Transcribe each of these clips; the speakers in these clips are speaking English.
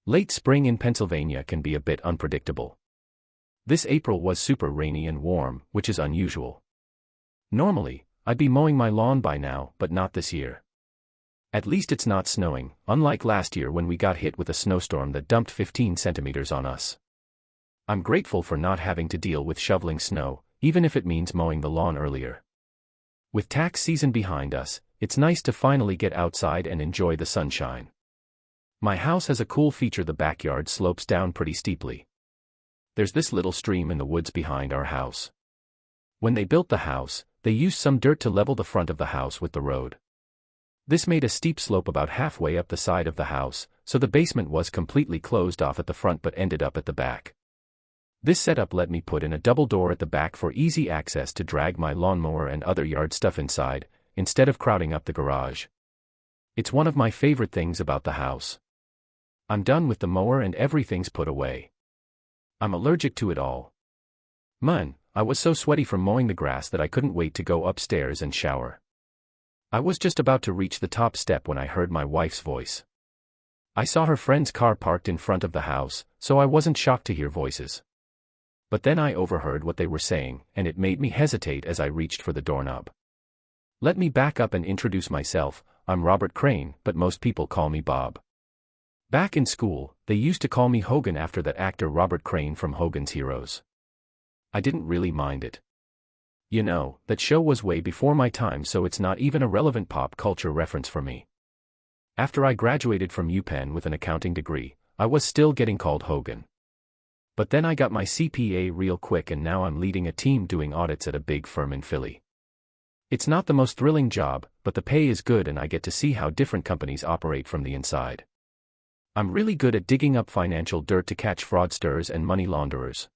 Late spring in Pennsylvania can be a bit unpredictable. This April was super rainy and warm, which is unusual. Normally, I'd be mowing my lawn by now, but not this year. At least it's not snowing, unlike last year when we got hit with a snowstorm that dumped 15 centimeters on us. I'm grateful for not having to deal with shoveling snow, even if it means mowing the lawn earlier. With tax season behind us, it's nice to finally get outside and enjoy the sunshine. My house has a cool feature: the backyard slopes down pretty steeply. There's this little stream in the woods behind our house. When they built the house, they used some dirt to level the front of the house with the road. This made a steep slope about halfway up the side of the house, so the basement was completely closed off at the front but ended up at the back. This setup let me put in a double door at the back for easy access to drag my lawnmower and other yard stuff inside, instead of crowding up the garage. It's one of my favorite things about the house. I'm done with the mower and everything's put away. I'm allergic to it all. Man, I was so sweaty from mowing the grass that I couldn't wait to go upstairs and shower. I was just about to reach the top step when I heard my wife's voice. I saw her friend's car parked in front of the house, so I wasn't shocked to hear voices. But then I overheard what they were saying, and it made me hesitate as I reached for the doorknob. Let me back up and introduce myself. I'm Robert Crane, but most people call me Bob. Back in school, they used to call me Hogan after that actor Robert Crane from Hogan's Heroes. I didn't really mind it. You know, that show was way before my time, so it's not even a relevant pop culture reference for me. After I graduated from UPenn with an accounting degree, I was still getting called Hogan. But then I got my CPA real quick and now I'm leading a team doing audits at a big firm in Philly. It's not the most thrilling job, but the pay is good and I get to see how different companies operate from the inside. I'm really good at digging up financial dirt to catch fraudsters and money launderers.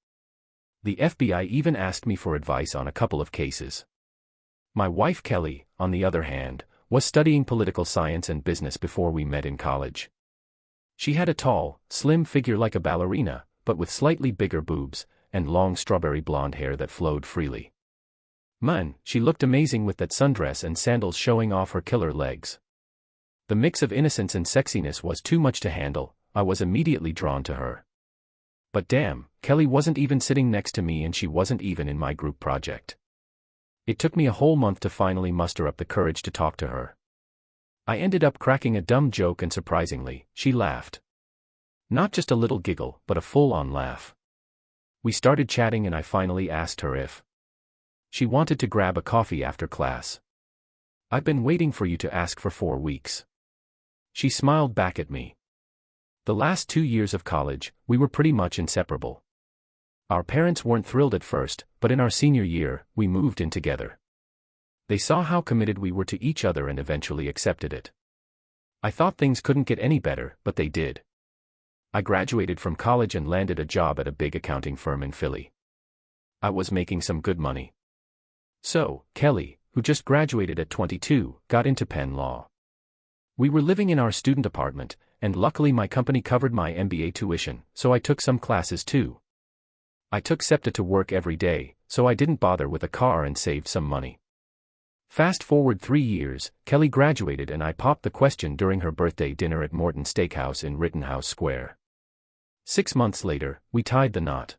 The FBI even asked me for advice on a couple of cases. My wife Kelly, on the other hand, was studying political science and business before we met in college. She had a tall, slim figure like a ballerina, but with slightly bigger boobs, and long strawberry blonde hair that flowed freely. Man, she looked amazing with that sundress and sandals showing off her killer legs. The mix of innocence and sexiness was too much to handle. I was immediately drawn to her. But damn, Kelly wasn't even sitting next to me and she wasn't even in my group project. It took me a whole month to finally muster up the courage to talk to her. I ended up cracking a dumb joke and surprisingly, she laughed. Not just a little giggle, but a full-on laugh. We started chatting and I finally asked her if she wanted to grab a coffee after class. I've been waiting for you to ask for 4 weeks. She smiled back at me. The last 2 years of college, we were pretty much inseparable. Our parents weren't thrilled at first, but in our senior year, we moved in together. They saw how committed we were to each other and eventually accepted it. I thought things couldn't get any better, but they did. I graduated from college and landed a job at a big accounting firm in Philly. I was making some good money. So, Kelly, who just graduated at 22, got into Penn Law. We were living in our student apartment, and luckily my company covered my MBA tuition, so I took some classes too. I took SEPTA to work every day, so I didn't bother with a car and saved some money. Fast forward 3 years, Kelly graduated and I popped the question during her birthday dinner at Morton Steakhouse in Rittenhouse Square. 6 months later, we tied the knot.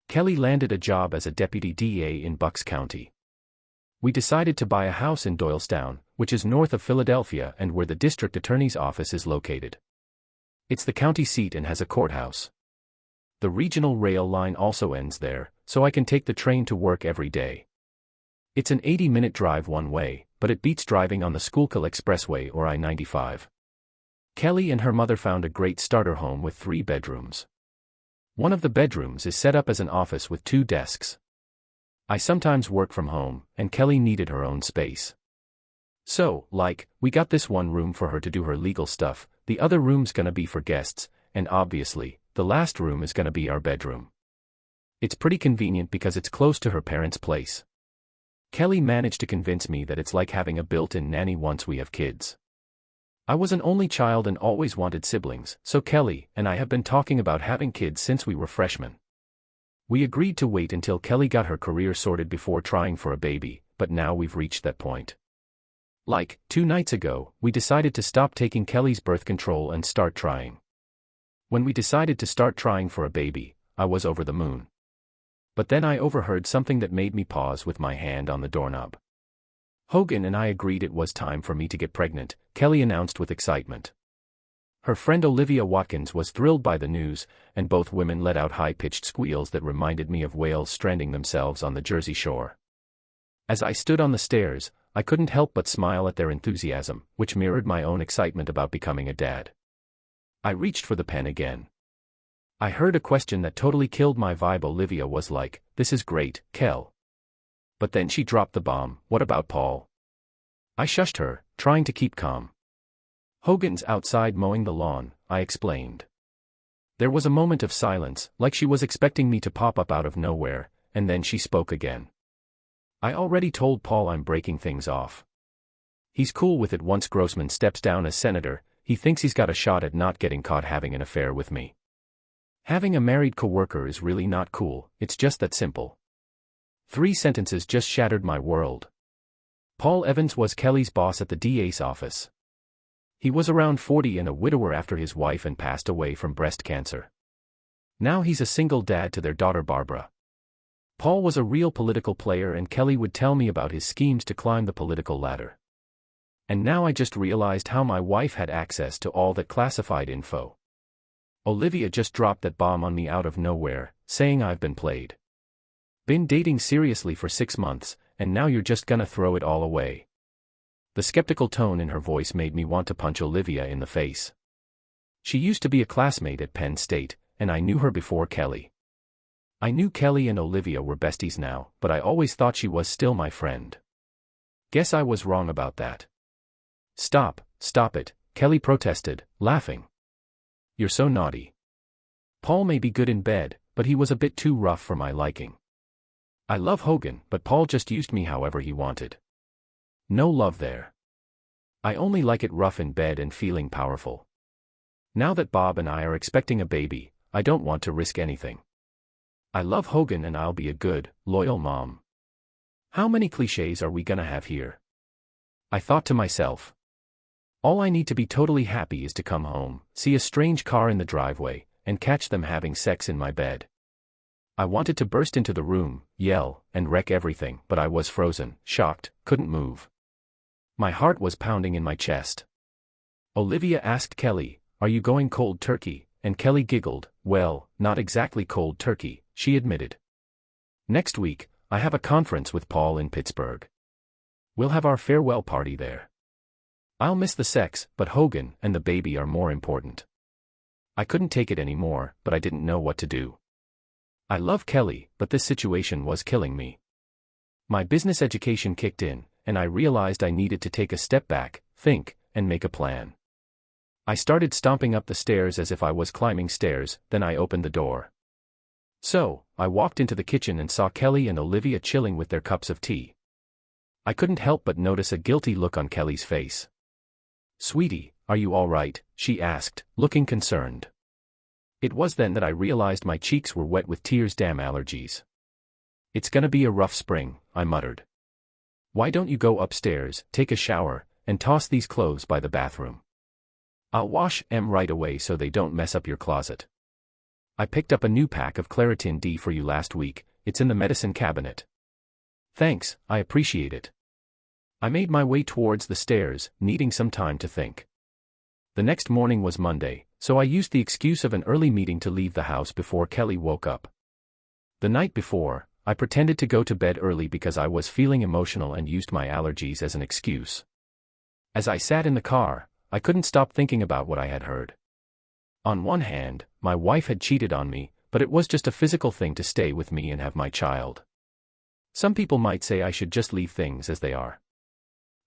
Kelly landed a job as a deputy DA in Bucks County. We decided to buy a house in Doylestown, which is north of Philadelphia and where the district attorney's office is located. It's the county seat and has a courthouse. The regional rail line also ends there, so I can take the train to work every day. It's an 80-minute drive one way, but it beats driving on the Schuylkill Expressway or I-95. Kelly and her mother found a great starter home with 3 bedrooms. One of the bedrooms is set up as an office with 2 desks. I sometimes work from home, and Kelly needed her own space. So, we got this one room for her to do her legal stuff, the other room's gonna be for guests, and obviously, the last room is gonna be our bedroom. It's pretty convenient because it's close to her parents' place. Kelly managed to convince me that it's like having a built-in nanny once we have kids. I was an only child and always wanted siblings, so Kelly and I have been talking about having kids since we were freshmen. We agreed to wait until Kelly got her career sorted before trying for a baby, but now we've reached that point. 2 nights ago, we decided to stop taking Kelly's birth control and start trying. When we decided to start trying for a baby, I was over the moon. But then I overheard something that made me pause with my hand on the doorknob. Hogan and I agreed it was time for me to get pregnant, Kelly announced with excitement. Her friend Olivia Watkins was thrilled by the news, and both women let out high-pitched squeals that reminded me of whales stranding themselves on the Jersey Shore. As I stood on the stairs, I couldn't help but smile at their enthusiasm, which mirrored my own excitement about becoming a dad. I reached for the pen again. I heard a question that totally killed my vibe. Olivia was like, "This is great, Kel." But then she dropped the bomb, "What about Paul?" I shushed her, trying to keep calm. "Hogan's outside mowing the lawn," I explained. There was a moment of silence, like she was expecting me to pop up out of nowhere, and then she spoke again. "I already told Paul I'm breaking things off. He's cool with it. Once Grossman steps down as senator, he thinks he's got a shot at not getting caught having an affair with me. Having a married coworker is really not cool, it's just that simple." 3 sentences just shattered my world. Paul Evans was Kelly's boss at the DA's office. He was around 40 and a widower after his wife and passed away from breast cancer. Now he's a single dad to their daughter Barbara. Paul was a real political player, and Kelly would tell me about his schemes to climb the political ladder. And now I just realized how my wife had access to all that classified info. Olivia just dropped that bomb on me out of nowhere, saying I've been played. Been dating seriously for 6 months, and now you're just gonna throw it all away. The skeptical tone in her voice made me want to punch Olivia in the face. She used to be a classmate at Penn State, and I knew her before Kelly. I knew Kelly and Olivia were besties now, but I always thought she was still my friend. Guess I was wrong about that. Stop it, Kelly protested, laughing. You're so naughty. Paul may be good in bed, but he was a bit too rough for my liking. I love Hogan, but Paul just used me however he wanted. No love there. I only like it rough in bed and feeling powerful. Now that Bob and I are expecting a baby, I don't want to risk anything. I love Hogan and I'll be a good, loyal mom. How many cliches are we gonna have here? I thought to myself. All I need to be totally happy is to come home, see a strange car in the driveway, and catch them having sex in my bed. I wanted to burst into the room, yell, and wreck everything, but I was frozen, shocked, couldn't move. My heart was pounding in my chest. Olivia asked Kelly, "Are you going cold turkey?" And Kelly giggled, "Well, not exactly cold turkey," she admitted. "Next week, I have a conference with Paul in Pittsburgh. We'll have our farewell party there. I'll miss the sex, but Hogan and the baby are more important." I couldn't take it anymore, but I didn't know what to do. I love Kelly, but this situation was killing me. My business education kicked in, and I realized I needed to take a step back, think, and make a plan. I started stomping up the stairs as if I was climbing stairs, then I opened the door. So, I walked into the kitchen and saw Kelly and Olivia chilling with their cups of tea. I couldn't help but notice a guilty look on Kelly's face. "Sweetie, are you all right?" she asked, looking concerned. It was then that I realized my cheeks were wet with tears. Damn allergies. "It's gonna be a rough spring," I muttered. "Why don't you go upstairs, take a shower, and toss these clothes by the bathroom? I'll wash 'em right away so they don't mess up your closet. I picked up a new pack of Claritin D for you last week, it's in the medicine cabinet." "Thanks, I appreciate it." I made my way towards the stairs, needing some time to think. The next morning was Monday, so I used the excuse of an early meeting to leave the house before Kelly woke up. The night before, I pretended to go to bed early because I was feeling emotional and used my allergies as an excuse. As I sat in the car, I couldn't stop thinking about what I had heard. On one hand, my wife had cheated on me, but it was just a physical thing to stay with me and have my child. Some people might say I should just leave things as they are.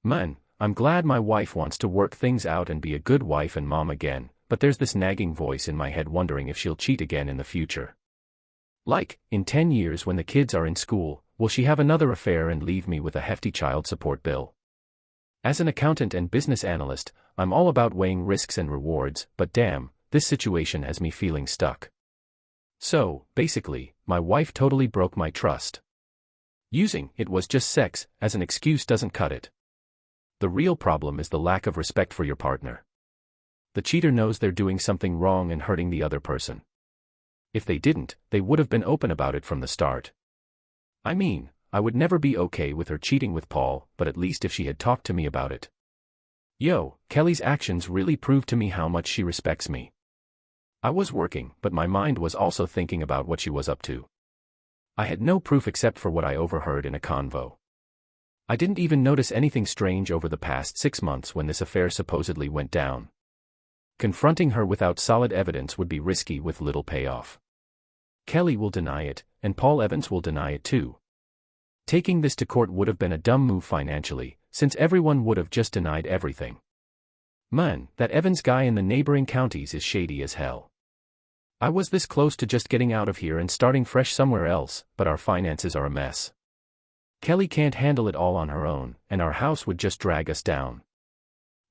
Man, I'm glad my wife wants to work things out and be a good wife and mom again, but there's this nagging voice in my head wondering if she'll cheat again in the future. Like, in 10 years when the kids are in school, will she have another affair and leave me with a hefty child support bill? As an accountant and business analyst, I'm all about weighing risks and rewards, but damn, this situation has me feeling stuck. So, basically, my wife totally broke my trust. Using "it was just sex" as an excuse doesn't cut it. The real problem is the lack of respect for your partner. The cheater knows they're doing something wrong and hurting the other person. If they didn't, they would have been open about it from the start. I mean, I would never be okay with her cheating with Paul, but at least if she had talked to me about it. Yo, Kelly's actions really proved to me how much she respects me. I was working, but my mind was also thinking about what she was up to. I had no proof except for what I overheard in a convo. I didn't even notice anything strange over the past 6 months when this affair supposedly went down. Confronting her without solid evidence would be risky with little payoff. Kelly will deny it, and Paul Evans will deny it too. Taking this to court would have been a dumb move financially, since everyone would have just denied everything. Man, that Evans guy in the neighboring counties is shady as hell. I was this close to just getting out of here and starting fresh somewhere else, but our finances are a mess. Kelly can't handle it all on her own, and our house would just drag us down.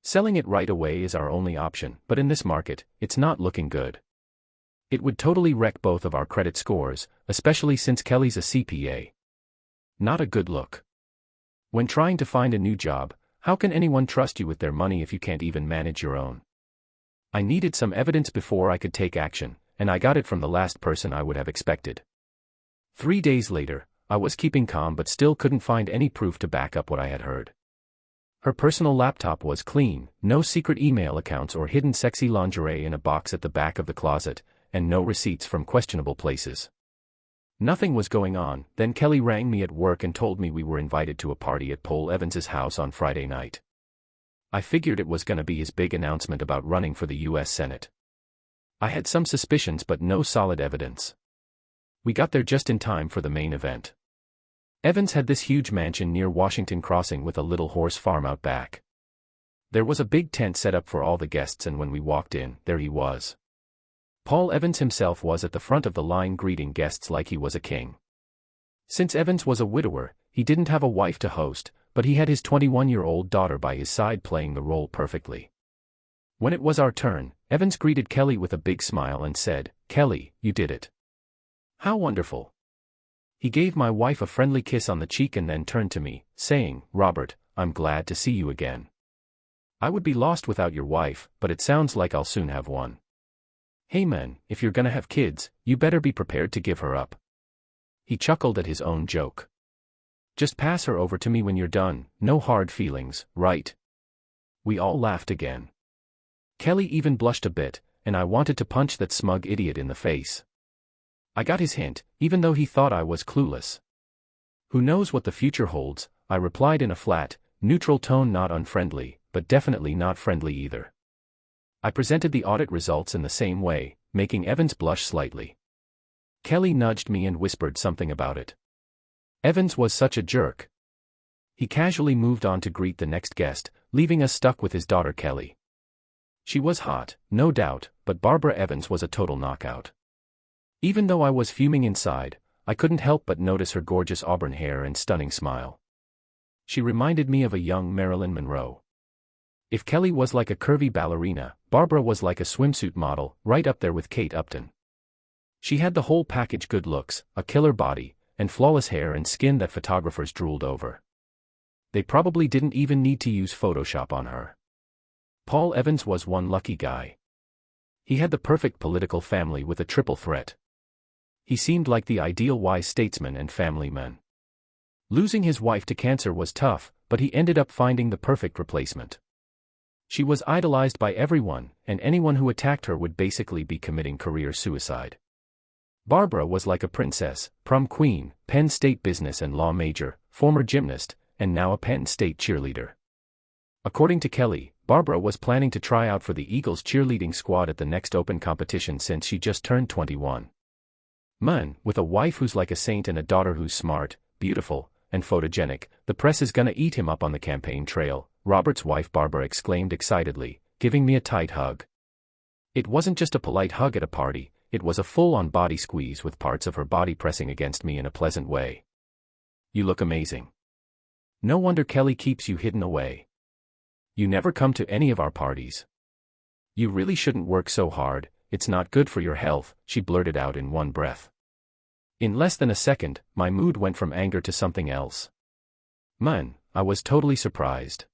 Selling it right away is our only option, but in this market, it's not looking good. It would totally wreck both of our credit scores, especially since Kelly's a CPA. Not a good look. When trying to find a new job, how can anyone trust you with their money if you can't even manage your own? I needed some evidence before I could take action, and I got it from the last person I would have expected. 3 days later, I was keeping calm but still couldn't find any proof to back up what I had heard. Her personal laptop was clean, no secret email accounts or hidden sexy lingerie in a box at the back of the closet, and no receipts from questionable places. Nothing was going on. Then Kelly rang me at work and told me we were invited to a party at Paul Evans's house on Friday night. I figured it was gonna be his big announcement about running for the US Senate. I had some suspicions but no solid evidence. We got there just in time for the main event. Evans had this huge mansion near Washington Crossing with a little horse farm out back. There was a big tent set up for all the guests, and when we walked in, there he was. Paul Evans himself was at the front of the line greeting guests like he was a king. Since Evans was a widower, he didn't have a wife to host, but he had his 21-year-old daughter by his side playing the role perfectly. When it was our turn, Evans greeted Kelly with a big smile and said, "Kelly, you did it. How wonderful." He gave my wife a friendly kiss on the cheek and then turned to me, saying, "Robert, I'm glad to see you again. I would be lost without your wife, but it sounds like I'll soon have one. Hey man, if you're gonna have kids, you better be prepared to give her up." He chuckled at his own joke. "Just pass her over to me when you're done, no hard feelings, right?" We all laughed again. Kelly even blushed a bit, and I wanted to punch that smug idiot in the face. I got his hint, even though he thought I was clueless. "Who knows what the future holds," I replied in a flat, neutral tone, not unfriendly, but definitely not friendly either. I presented the audit results in the same way, making Evans blush slightly. Kelly nudged me and whispered something about it. Evans was such a jerk. He casually moved on to greet the next guest, leaving us stuck with his daughter Kelly. She was hot, no doubt, but Barbara Evans was a total knockout. Even though I was fuming inside, I couldn't help but notice her gorgeous auburn hair and stunning smile. She reminded me of a young Marilyn Monroe. If Kelly was like a curvy ballerina, Barbara was like a swimsuit model, right up there with Kate Upton. She had the whole package: good looks, a killer body, and flawless hair and skin that photographers drooled over. They probably didn't even need to use Photoshop on her. Paul Evans was one lucky guy. He had the perfect political family with a triple threat. He seemed like the ideal wise statesman and family man. Losing his wife to cancer was tough, but he ended up finding the perfect replacement. She was idolized by everyone, and anyone who attacked her would basically be committing career suicide. Barbara was like a princess, prom queen, Penn State business and law major, former gymnast, and now a Penn State cheerleader. According to Kelly, Barbara was planning to try out for the Eagles cheerleading squad at the next open competition since she just turned 21. Man, with a wife who's like a saint and a daughter who's smart, beautiful, and photogenic, the press is gonna eat him up on the campaign trail, Robert's wife Barbara exclaimed excitedly, giving me a tight hug. It wasn't just a polite hug at a party, it was a full-on body squeeze with parts of her body pressing against me in a pleasant way. "You look amazing. No wonder Kelly keeps you hidden away. You never come to any of our parties. You really shouldn't work so hard, it's not good for your health," she blurted out in one breath. In less than a second, my mood went from anger to something else. Man, I was totally surprised.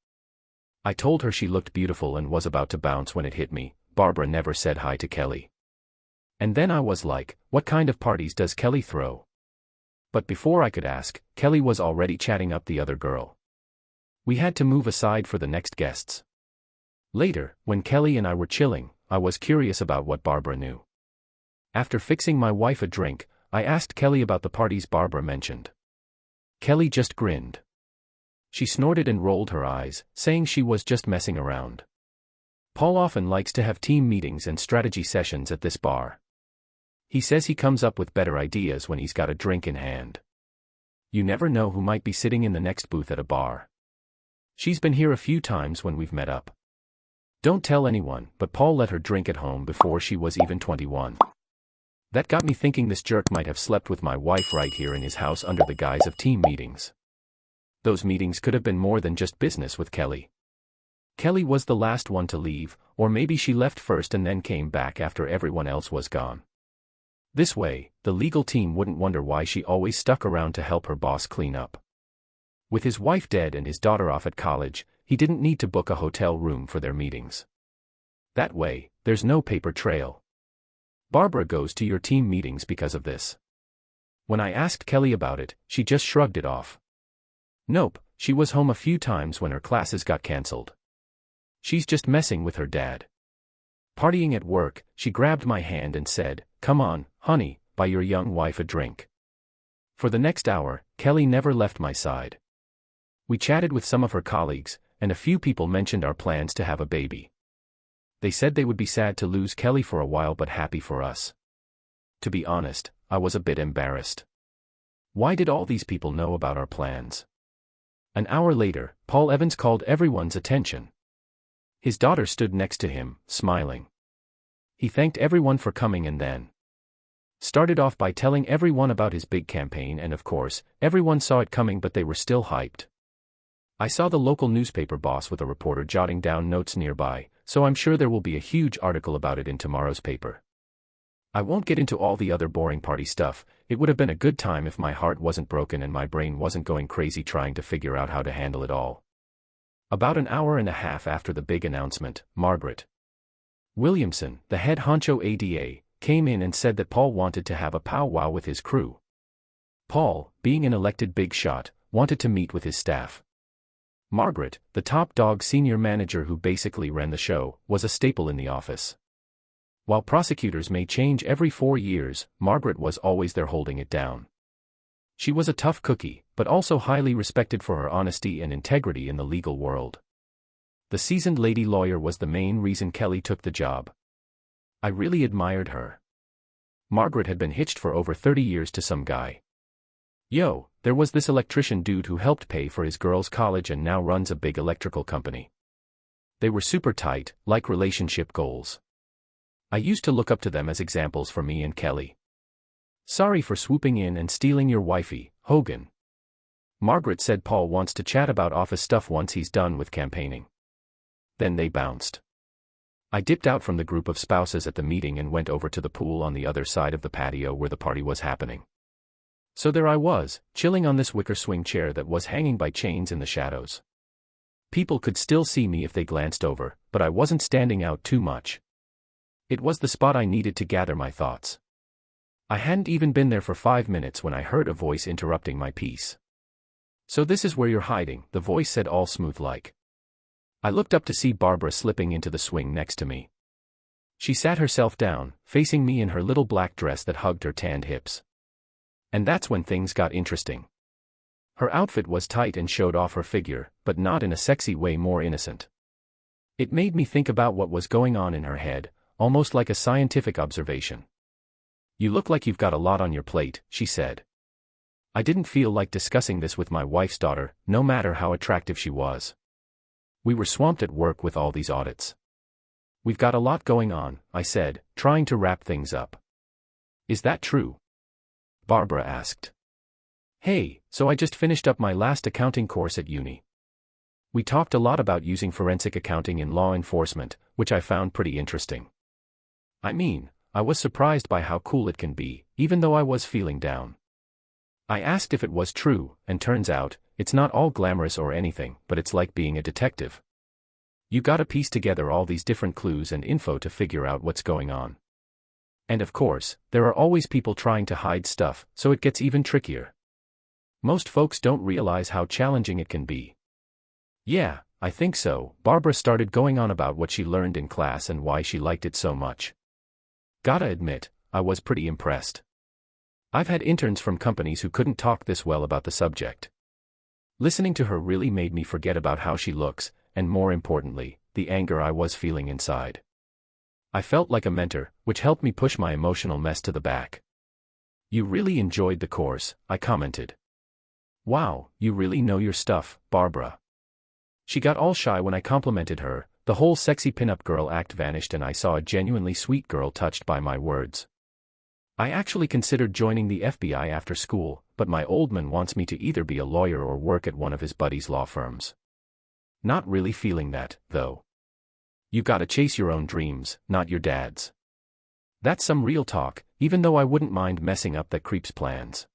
I told her she looked beautiful and was about to bounce when it hit me. Barbara never said hi to Kelly. And then I was like, what kind of parties does Kelly throw? But before I could ask, Kelly was already chatting up the other girl. We had to move aside for the next guests. Later, when Kelly and I were chilling, I was curious about what Barbara knew. After fixing my wife a drink, I asked Kelly about the parties Barbara mentioned. Kelly just grinned. She snorted and rolled her eyes, saying she was just messing around. Paul often likes to have team meetings and strategy sessions at this bar. He says he comes up with better ideas when he's got a drink in hand. You never know who might be sitting in the next booth at a bar. She's been here a few times when we've met up. Don't tell anyone, but Paul let her drink at home before she was even 21. That got me thinking this jerk might have slept with my wife right here in his house under the guise of team meetings. Those meetings could have been more than just business with Kelly. Kelly was the last one to leave, or maybe she left first and then came back after everyone else was gone. This way, the legal team wouldn't wonder why she always stuck around to help her boss clean up. With his wife dead and his daughter off at college, he didn't need to book a hotel room for their meetings. That way, there's no paper trail. Barbara goes to your team meetings because of this. When I asked Kelly about it, she just shrugged it off. Nope, she was home a few times when her classes got cancelled. She's just messing with her dad. Partying at work, she grabbed my hand and said, "Come on, honey, buy your young wife a drink." For the next hour, Kelly never left my side. We chatted with some of her colleagues, and a few people mentioned our plans to have a baby. They said they would be sad to lose Kelly for a while but happy for us. To be honest, I was a bit embarrassed. Why did all these people know about our plans? An hour later, Paul Evans called everyone's attention. His daughter stood next to him, smiling. He thanked everyone for coming and then started off by telling everyone about his big campaign, and of course, everyone saw it coming but they were still hyped. I saw the local newspaper boss with a reporter jotting down notes nearby, so I'm sure there will be a huge article about it in tomorrow's paper. I won't get into all the other boring party stuff. It would have been a good time if my heart wasn't broken and my brain wasn't going crazy trying to figure out how to handle it all. About an hour and a half after the big announcement, Margaret Williamson, the head honcho ADA, came in and said that Paul wanted to have a powwow with his crew. Paul, being an elected big shot, wanted to meet with his staff. Margaret, the top dog senior manager who basically ran the show, was a staple in the office. While prosecutors may change every 4 years, Margaret was always there holding it down. She was a tough cookie, but also highly respected for her honesty and integrity in the legal world. The seasoned lady lawyer was the main reason Kelly took the job. I really admired her. Margaret had been hitched for over 30 years to some guy. Yo, there was this electrician dude who helped pay for his girl's college and now runs a big electrical company. They were super tight, like relationship goals. I used to look up to them as examples for me and Kelly. Sorry for swooping in and stealing your wifey, Hogan. Margaret said Paul wants to chat about office stuff once he's done with campaigning. Then they bounced. I dipped out from the group of spouses at the meeting and went over to the pool on the other side of the patio where the party was happening. So there I was, chilling on this wicker swing chair that was hanging by chains in the shadows. People could still see me if they glanced over, but I wasn't standing out too much. It was the spot I needed to gather my thoughts. I hadn't even been there for 5 minutes when I heard a voice interrupting my piece. So this is where you're hiding, the voice said all smooth like. I looked up to see Barbara slipping into the swing next to me. She sat herself down, facing me in her little black dress that hugged her tanned hips. And that's when things got interesting. Her outfit was tight and showed off her figure, but not in a sexy way, more innocent. It made me think about what was going on in her head, almost like a scientific observation. You look like you've got a lot on your plate, she said. I didn't feel like discussing this with my wife's daughter, no matter how attractive she was. We were swamped at work with all these audits. We've got a lot going on, I said, trying to wrap things up. Is that true? Barbara asked. Hey, so I just finished up my last accounting course at uni. We talked a lot about using forensic accounting in law enforcement, which I found pretty interesting. I mean, I was surprised by how cool it can be, even though I was feeling down. I asked if it was true, and turns out, it's not all glamorous or anything, but it's like being a detective. You gotta piece together all these different clues and info to figure out what's going on. And of course, there are always people trying to hide stuff, so it gets even trickier. Most folks don't realize how challenging it can be. Yeah, I think so. Barbara started going on about what she learned in class and why she liked it so much. Gotta admit, I was pretty impressed. I've had interns from companies who couldn't talk this well about the subject. Listening to her really made me forget about how she looks, and more importantly, the anger I was feeling inside. I felt like a mentor, which helped me push my emotional mess to the back. You really enjoyed the course, I commented. Wow, you really know your stuff, Barbara. She got all shy when I complimented her. The whole sexy pinup girl act vanished and I saw a genuinely sweet girl touched by my words. I actually considered joining the FBI after school, but my old man wants me to either be a lawyer or work at one of his buddies' law firms. Not really feeling that, though. You gotta chase your own dreams, not your dad's. That's some real talk, even though I wouldn't mind messing up that creep's plans.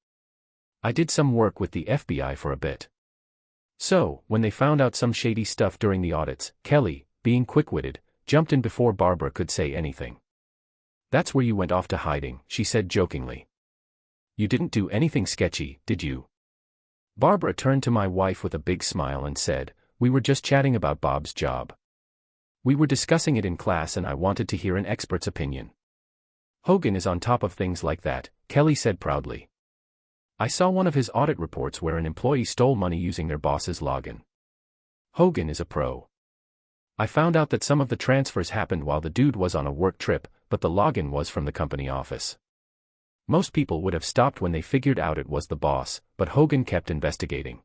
I did some work with the FBI for a bit. So, when they found out some shady stuff during the audits, Kelly, being quick-witted, jumped in before Barbara could say anything. That's where you went off to hiding, she said jokingly. You didn't do anything sketchy, did you? Barbara turned to my wife with a big smile and said, we were just chatting about Bob's job. We were discussing it in class and I wanted to hear an expert's opinion. Hogan is on top of things like that, Kelly said proudly. I saw one of his audit reports where an employee stole money using their boss's login. Hogan is a pro. I found out that some of the transfers happened while the dude was on a work trip, but the login was from the company office. Most people would have stopped when they figured out it was the boss, but Hogan kept investigating.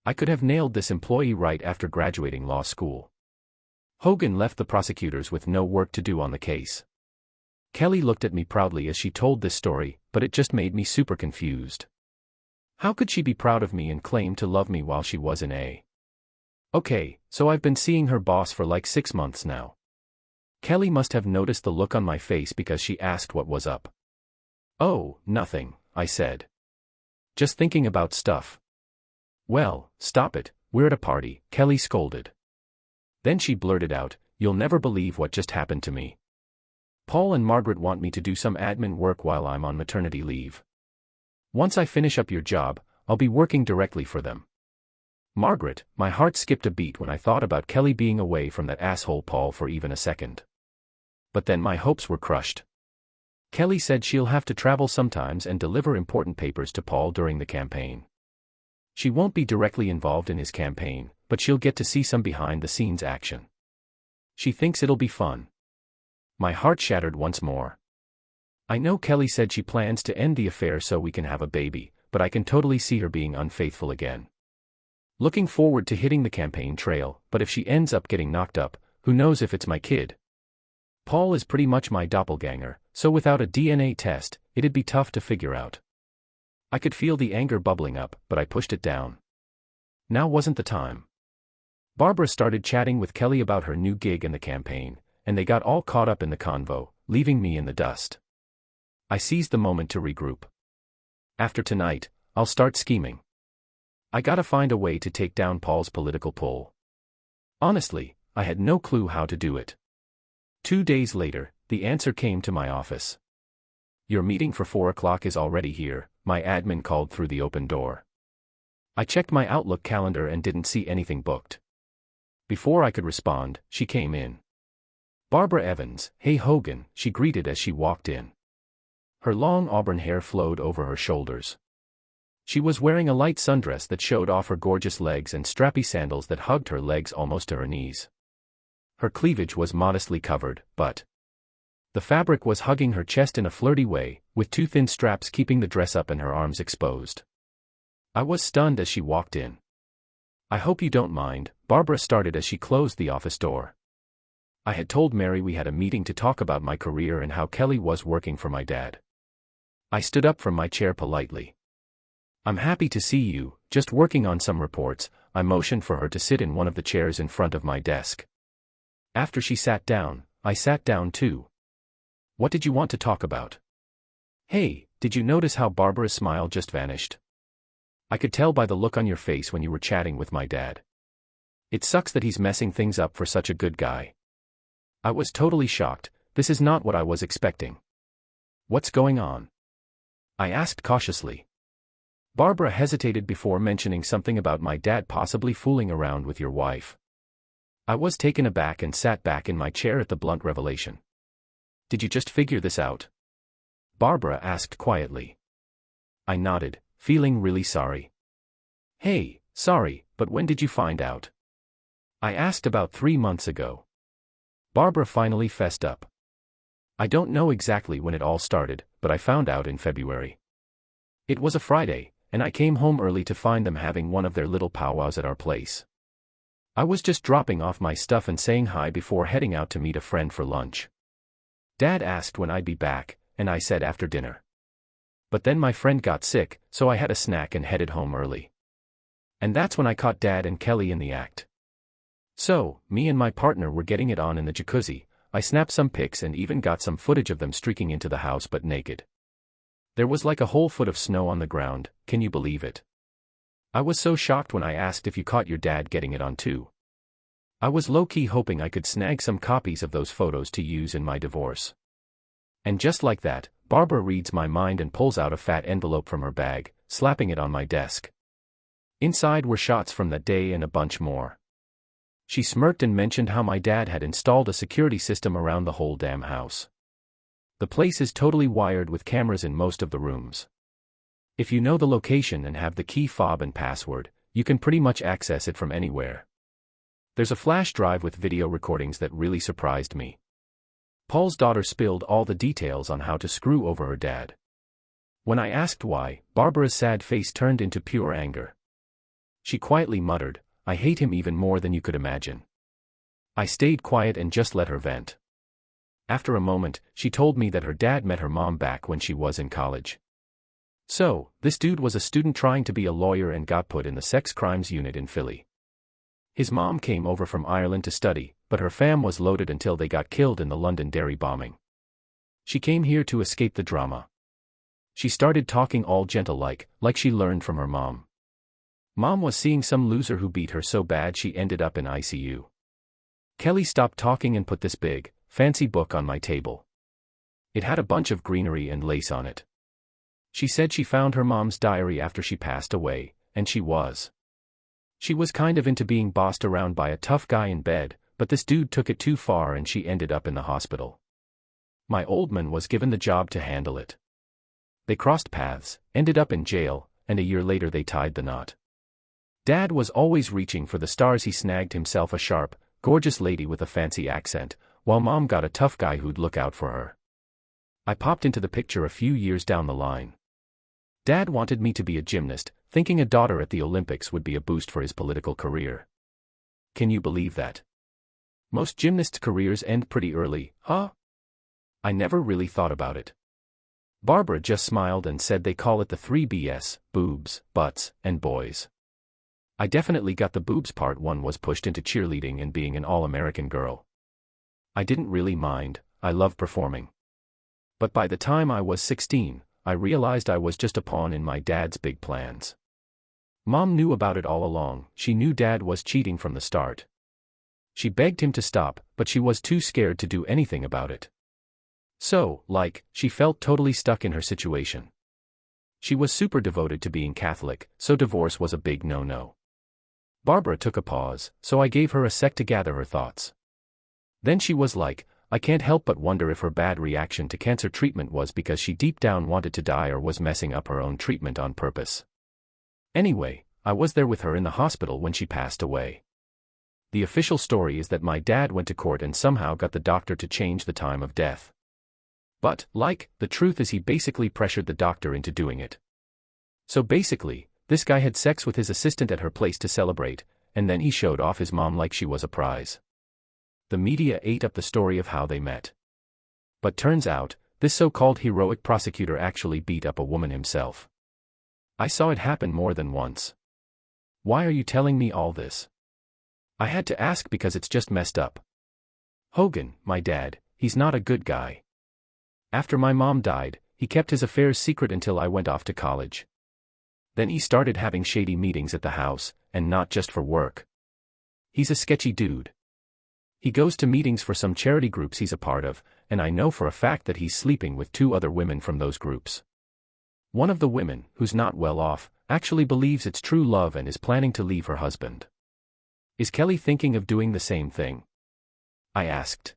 I could have nailed this employee right after graduating law school. Hogan left the prosecutors with no work to do on the case. Kelly looked at me proudly as she told this story, but it just made me super confused. How could she be proud of me and claim to love me while she was in A? Okay, so I've been seeing her boss for like 6 months now. Kelly must have noticed the look on my face because she asked what was up. Oh, nothing, I said. Just thinking about stuff. Well, stop it, we're at a party, Kelly scolded. Then she blurted out, you'll never believe what just happened to me. Paul and Margaret want me to do some admin work while I'm on maternity leave. Once I finish up your job, I'll be working directly for them. Margaret, my heart skipped a beat when I thought about Kelly being away from that asshole Paul for even a second. But then my hopes were crushed. Kelly said she'll have to travel sometimes and deliver important papers to Paul during the campaign. She won't be directly involved in his campaign, but she'll get to see some behind-the-scenes action. She thinks it'll be fun. My heart shattered once more. I know Kelly said she plans to end the affair so we can have a baby, but I can totally see her being unfaithful again. Looking forward to hitting the campaign trail, but if she ends up getting knocked up, who knows if it's my kid? Paul is pretty much my doppelganger, so without a DNA test, it'd be tough to figure out. I could feel the anger bubbling up, but I pushed it down. Now wasn't the time. Barbara started chatting with Kelly about her new gig and the campaign, and they got all caught up in the convo, leaving me in the dust. I seized the moment to regroup. After tonight, I'll start scheming. I gotta find a way to take down Paul's political pull. Honestly, I had no clue how to do it. 2 days later, the answer came to my office. Your meeting for 4 o'clock is already here, my admin called through the open door. I checked my Outlook calendar and didn't see anything booked. Before I could respond, she came in. Barbara Evans, hey Hogan, she greeted as she walked in. Her long auburn hair flowed over her shoulders. She was wearing a light sundress that showed off her gorgeous legs and strappy sandals that hugged her legs almost to her knees. Her cleavage was modestly covered, but the fabric was hugging her chest in a flirty way, with 2 thin straps keeping the dress up and her arms exposed. I was stunned as she walked in. I hope you don't mind, Barbara started as she closed the office door. I had told Mary we had a meeting to talk about my career and how Kelly was working for my dad. I stood up from my chair politely. I'm happy to see you, just working on some reports. I motioned for her to sit in one of the chairs in front of my desk. After she sat down, I sat down too. What did you want to talk about? Hey, did you notice how Barbara's smile just vanished? I could tell by the look on your face when you were chatting with my dad. It sucks that he's messing things up for such a good guy. I was totally shocked. This is not what I was expecting. What's going on? I asked cautiously. Barbara hesitated before mentioning something about my dad possibly fooling around with your wife. I was taken aback and sat back in my chair at the blunt revelation. Did you just figure this out? Barbara asked quietly. I nodded, feeling really sorry. Hey, sorry, but when did you find out? I asked about 3 months ago. Barbara finally fessed up. I don't know exactly when it all started, but I found out in February. It was a Friday, and I came home early to find them having one of their little powwows at our place. I was just dropping off my stuff and saying hi before heading out to meet a friend for lunch. Dad asked when I'd be back, and I said after dinner. But then my friend got sick, so I had a snack and headed home early. And that's when I caught Dad and Kelly in the act. So, me and my partner were getting it on in the jacuzzi. I snapped some pics and even got some footage of them streaking into the house but naked. There was like a whole foot of snow on the ground, can you believe it? I was so shocked when I asked if you caught your dad getting it on too. I was low-key hoping I could snag some copies of those photos to use in my divorce. And just like that, Barbara reads my mind and pulls out a fat envelope from her bag, slapping it on my desk. Inside were shots from that day and a bunch more. She smirked and mentioned how my dad had installed a security system around the whole damn house. The place is totally wired with cameras in most of the rooms. If you know the location and have the key fob and password, you can pretty much access it from anywhere. There's a flash drive with video recordings that really surprised me. Paul's daughter spilled all the details on how to screw over her dad. When I asked why, Barbara's sad face turned into pure anger. She quietly muttered, I hate him even more than you could imagine. I stayed quiet and just let her vent. After a moment, she told me that her dad met her mom back when she was in college. So, this dude was a student trying to be a lawyer and got put in the sex crimes unit in Philly. His mom came over from Ireland to study, but her fam was loaded until they got killed in the London dairy bombing. She came here to escape the drama. She started talking all gentle like she learned from her mom. Mom was seeing some loser who beat her so bad she ended up in ICU. Kelly stopped talking and put this big, fancy book on my table. It had a bunch of greenery and lace on it. She said she found her mom's diary after she passed away, and she was kind of into being bossed around by a tough guy in bed, but this dude took it too far and she ended up in the hospital. My old man was given the job to handle it. They crossed paths, ended up in jail, and a year later they tied the knot. Dad was always reaching for the stars. He snagged himself a sharp, gorgeous lady with a fancy accent, while Mom got a tough guy who'd look out for her. I popped into the picture a few years down the line. Dad wanted me to be a gymnast, thinking a daughter at the Olympics would be a boost for his political career. Can you believe that? Most gymnasts' careers end pretty early, huh? I never really thought about it. Barbara just smiled and said they call it the 3Bs, boobs, butts, and boys. I definitely got the boobs part. One was pushed into cheerleading and being an all-American girl. I didn't really mind, I loved performing. But by the time I was 16, I realized I was just a pawn in my dad's big plans. Mom knew about it all along. She knew Dad was cheating from the start. She begged him to stop, but she was too scared to do anything about it. So, she felt totally stuck in her situation. She was super devoted to being Catholic, so divorce was a big no-no. Barbara took a pause, so I gave her a sec to gather her thoughts. Then she was like, I can't help but wonder if her bad reaction to cancer treatment was because she deep down wanted to die or was messing up her own treatment on purpose. Anyway, I was there with her in the hospital when she passed away. The official story is that my dad went to court and somehow got the doctor to change the time of death. But, the truth is he basically pressured the doctor into doing it. So basically, this guy had sex with his assistant at her place to celebrate, and then he showed off his mom like she was a prize. The media ate up the story of how they met. But turns out, this so-called heroic prosecutor actually beat up a woman himself. I saw it happen more than once. Why are you telling me all this? I had to ask because it's just messed up. Hogan, my dad, he's not a good guy. After my mom died, he kept his affairs secret until I went off to college. Then he started having shady meetings at the house, and not just for work. He's a sketchy dude. He goes to meetings for some charity groups he's a part of, and I know for a fact that he's sleeping with 2 other women from those groups. One of the women, who's not well off, actually believes it's true love and is planning to leave her husband. Is Kelly thinking of doing the same thing? I asked.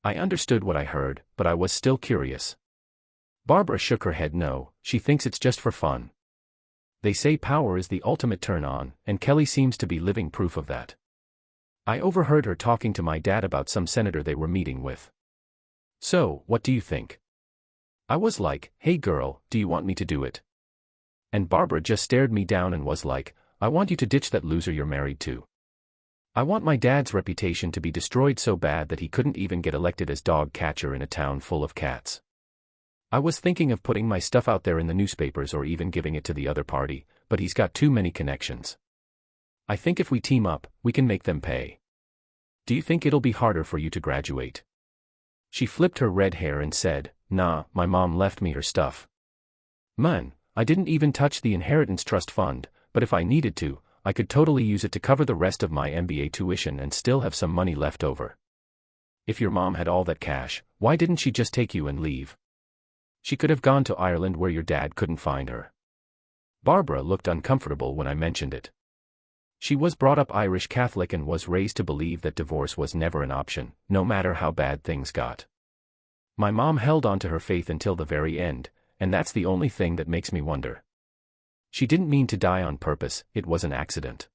I understood what I heard, but I was still curious. Barbara shook her head no, she thinks it's just for fun. They say power is the ultimate turn-on, and Kelly seems to be living proof of that. I overheard her talking to my dad about some senator they were meeting with. So, what do you think? I was like, hey girl, do you want me to do it? And Barbara just stared me down and was like, I want you to ditch that loser you're married to. I want my dad's reputation to be destroyed so bad that he couldn't even get elected as dog catcher in a town full of cats. I was thinking of putting my stuff out there in the newspapers or even giving it to the other party, but he's got too many connections. I think if we team up, we can make them pay. Do you think it'll be harder for you to graduate? She flipped her red hair and said, nah, my mom left me her stuff. Man, I didn't even touch the inheritance trust fund, but if I needed to, I could totally use it to cover the rest of my MBA tuition and still have some money left over. If your mom had all that cash, why didn't she just take you and leave? She could have gone to Ireland where your dad couldn't find her. Barbara looked uncomfortable when I mentioned it. She was brought up Irish Catholic and was raised to believe that divorce was never an option, no matter how bad things got. My mom held on to her faith until the very end, and that's the only thing that makes me wonder. She didn't mean to die on purpose, it was an accident.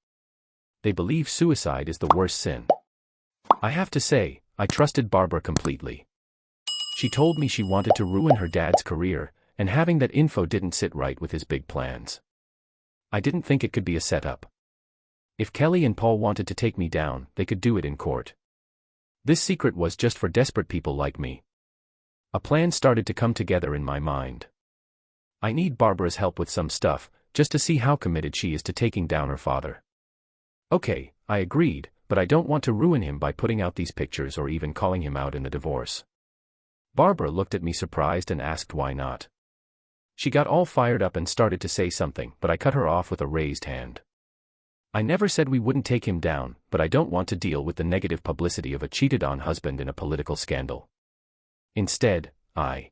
They believe suicide is the worst sin. I have to say, I trusted Barbara completely. She told me she wanted to ruin her dad's career, and having that info didn't sit right with his big plans. I didn't think it could be a setup. If Kelly and Paul wanted to take me down, they could do it in court. This secret was just for desperate people like me. A plan started to come together in my mind. I need Barbara's help with some stuff, just to see how committed she is to taking down her father. Okay, I agreed, but I don't want to ruin him by putting out these pictures or even calling him out in the divorce. Barbara looked at me surprised and asked why not. She got all fired up and started to say something, but I cut her off with a raised hand. I never said we wouldn't take him down, but I don't want to deal with the negative publicity of a cheated-on husband in a political scandal. Instead, I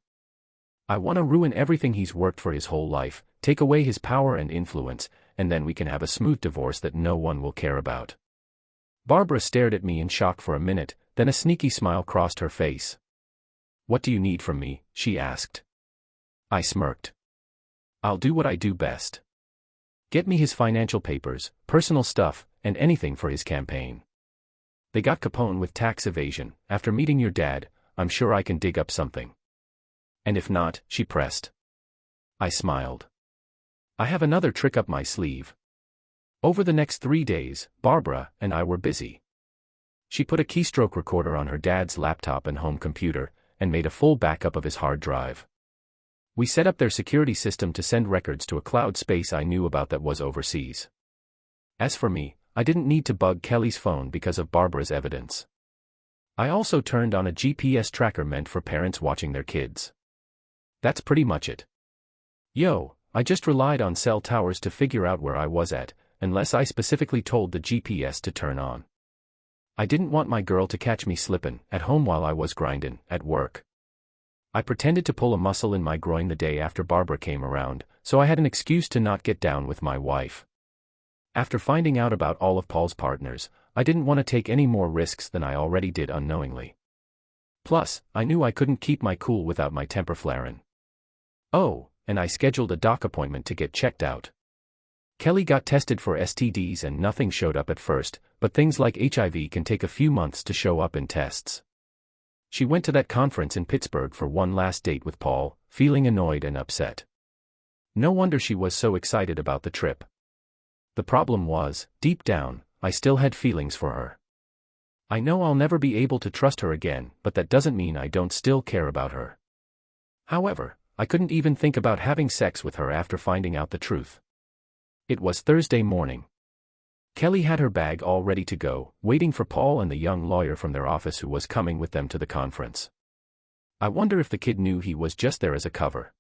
want to ruin everything he's worked for his whole life, take away his power and influence, and then we can have a smooth divorce that no one will care about. Barbara stared at me in shock for a minute, then a sneaky smile crossed her face. What do you need from me? She asked. I smirked. I'll do what I do best. Get me his financial papers, personal stuff, and anything for his campaign. They got Capone with tax evasion. After meeting your dad, I'm sure I can dig up something. And if not, she pressed. I smiled. I have another trick up my sleeve. Over the next 3 days, Barbara and I were busy. She put a keystroke recorder on her dad's laptop and home computer, and made a full backup of his hard drive. We set up their security system to send records to a cloud space I knew about that was overseas. As for me, I didn't need to bug Kelly's phone because of Barbara's evidence. I also turned on a GPS tracker meant for parents watching their kids. That's pretty much it. I just relied on cell towers to figure out where I was at, unless I specifically told the GPS to turn on. I didn't want my girl to catch me slippin' at home while I was grindin' at work. I pretended to pull a muscle in my groin the day after Barbara came around, so I had an excuse to not get down with my wife. After finding out about all of Paul's partners, I didn't want to take any more risks than I already did unknowingly. Plus, I knew I couldn't keep my cool without my temper flarin'. Oh, and I scheduled a doc appointment to get checked out. Kelly got tested for STDs and nothing showed up at first, but things like HIV can take a few months to show up in tests. She went to that conference in Pittsburgh for one last date with Paul, feeling annoyed and upset. No wonder she was so excited about the trip. The problem was, deep down, I still had feelings for her. I know I'll never be able to trust her again, but that doesn't mean I don't still care about her. However, I couldn't even think about having sex with her after finding out the truth. It was Thursday morning. Kelly had her bag all ready to go, waiting for Paul and the young lawyer from their office who was coming with them to the conference. I wonder if the kid knew he was just there as a cover.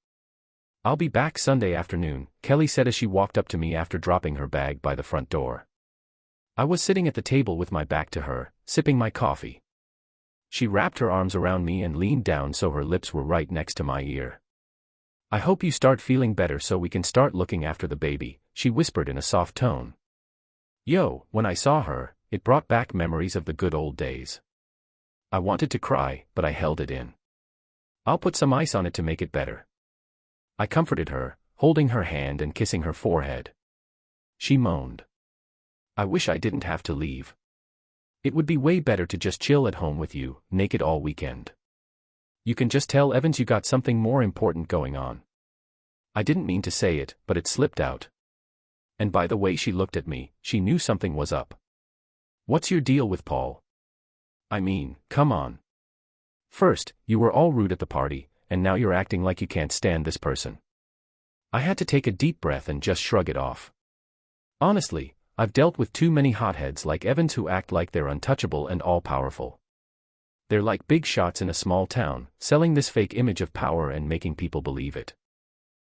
I'll be back Sunday afternoon, Kelly said as she walked up to me after dropping her bag by the front door. I was sitting at the table with my back to her, sipping my coffee. She wrapped her arms around me and leaned down so her lips were right next to my ear. "I hope you start feeling better so we can start looking after the baby," she whispered in a soft tone. Yo, when I saw her, it brought back memories of the good old days. I wanted to cry, but I held it in. "I'll put some ice on it to make it better." I comforted her, holding her hand and kissing her forehead. She moaned. "I wish I didn't have to leave. It would be way better to just chill at home with you, naked all weekend. You can just tell Evans you got something more important going on." I didn't mean to say it, but it slipped out. And by the way she looked at me, she knew something was up. "What's your deal with Paul? I mean, come on. First, you were all rude at the party, and now you're acting like you can't stand this person." I had to take a deep breath and just shrug it off. Honestly, I've dealt with too many hotheads like Evans who act like they're untouchable and all-powerful. They're like big shots in a small town, selling this fake image of power and making people believe it.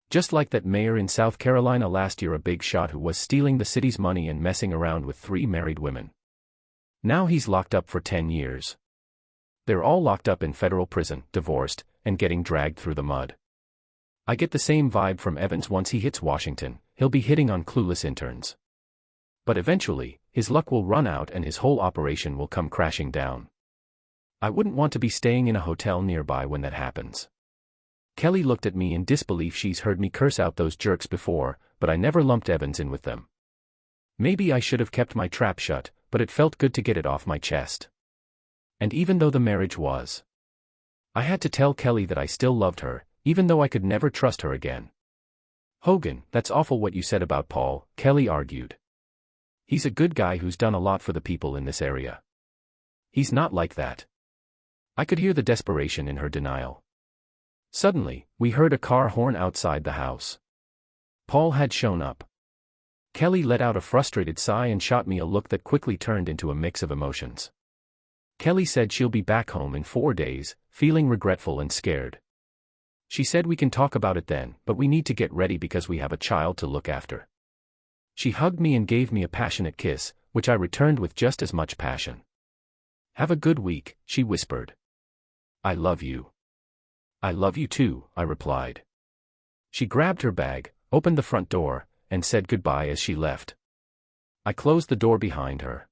Just like that mayor in South Carolina last year, a big shot who was stealing the city's money and messing around with 3 married women. Now he's locked up for 10 years. They're all locked up in federal prison, divorced, and getting dragged through the mud. I get the same vibe from Evans. Once he hits Washington, he'll be hitting on clueless interns. But eventually, his luck will run out and his whole operation will come crashing down. I wouldn't want to be staying in a hotel nearby when that happens. Kelly looked at me in disbelief. She's heard me curse out those jerks before, but I never lumped Evans in with them. Maybe I should have kept my trap shut, but it felt good to get it off my chest. And even though the marriage was, I had to tell Kelly that I still loved her, even though I could never trust her again. "Hogan, that's awful what you said about Paul," Kelly argued. "He's a good guy who's done a lot for the people in this area. He's not like that." I could hear the desperation in her denial. Suddenly, we heard a car horn outside the house. Paul had shown up. Kelly let out a frustrated sigh and shot me a look that quickly turned into a mix of emotions. Kelly said she'll be back home in 4 days, feeling regretful and scared. She said we can talk about it then, but we need to get ready because we have a child to look after. She hugged me and gave me a passionate kiss, which I returned with just as much passion. "Have a good week," she whispered. "I love you." "I love you too," I replied. She grabbed her bag, opened the front door, and said goodbye as she left. I closed the door behind her.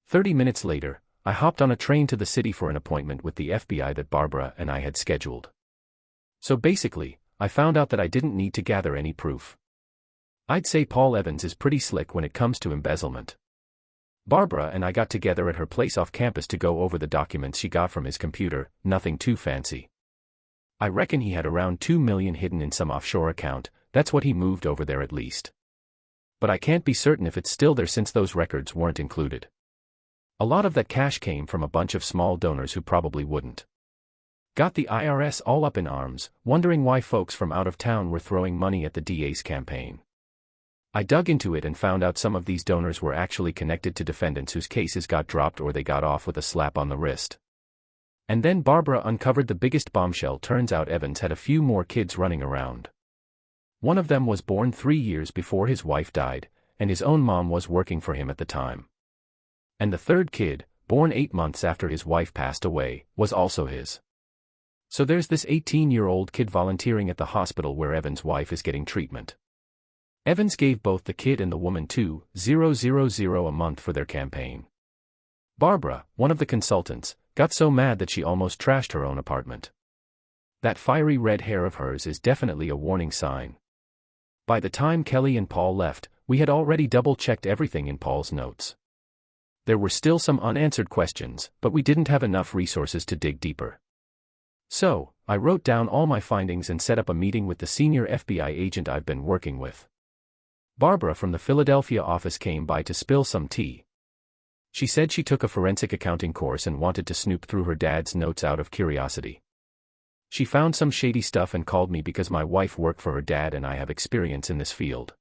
30 minutes later, I hopped on a train to the city for an appointment with the FBI that Barbara and I had scheduled. So basically, I found out that I didn't need to gather any proof. I'd say Paul Evans is pretty slick when it comes to embezzlement. Barbara and I got together at her place off campus to go over the documents she got from his computer, nothing too fancy. I reckon he had around $2 million hidden in some offshore account. That's what he moved over there at least. But I can't be certain if it's still there since those records weren't included. A lot of that cash came from a bunch of small donors who probably wouldn't. Got the IRS all up in arms, wondering why folks from out of town were throwing money at the DA's campaign. I dug into it and found out some of these donors were actually connected to defendants whose cases got dropped or they got off with a slap on the wrist. And then Barbara uncovered the biggest bombshell. Turns out Evans had a few more kids running around. One of them was born 3 years before his wife died, and his own mom was working for him at the time. And the third kid, born 8 months after his wife passed away, was also his. So there's this 18-year-old kid volunteering at the hospital where Evans' wife is getting treatment. Evans gave both the kid and the woman $2,000 a month for their campaign. Barbara, one of the consultants, got so mad that she almost trashed her own apartment. That fiery red hair of hers is definitely a warning sign. By the time Kelly and Paul left, we had already double-checked everything in Paul's notes. There were still some unanswered questions, but we didn't have enough resources to dig deeper. So, I wrote down all my findings and set up a meeting with the senior FBI agent I've been working with. Barbara from the Philadelphia office came by to spill some tea. She said she took a forensic accounting course and wanted to snoop through her dad's notes out of curiosity. She found some shady stuff and called me because my wife worked for her dad and I have experience in this field.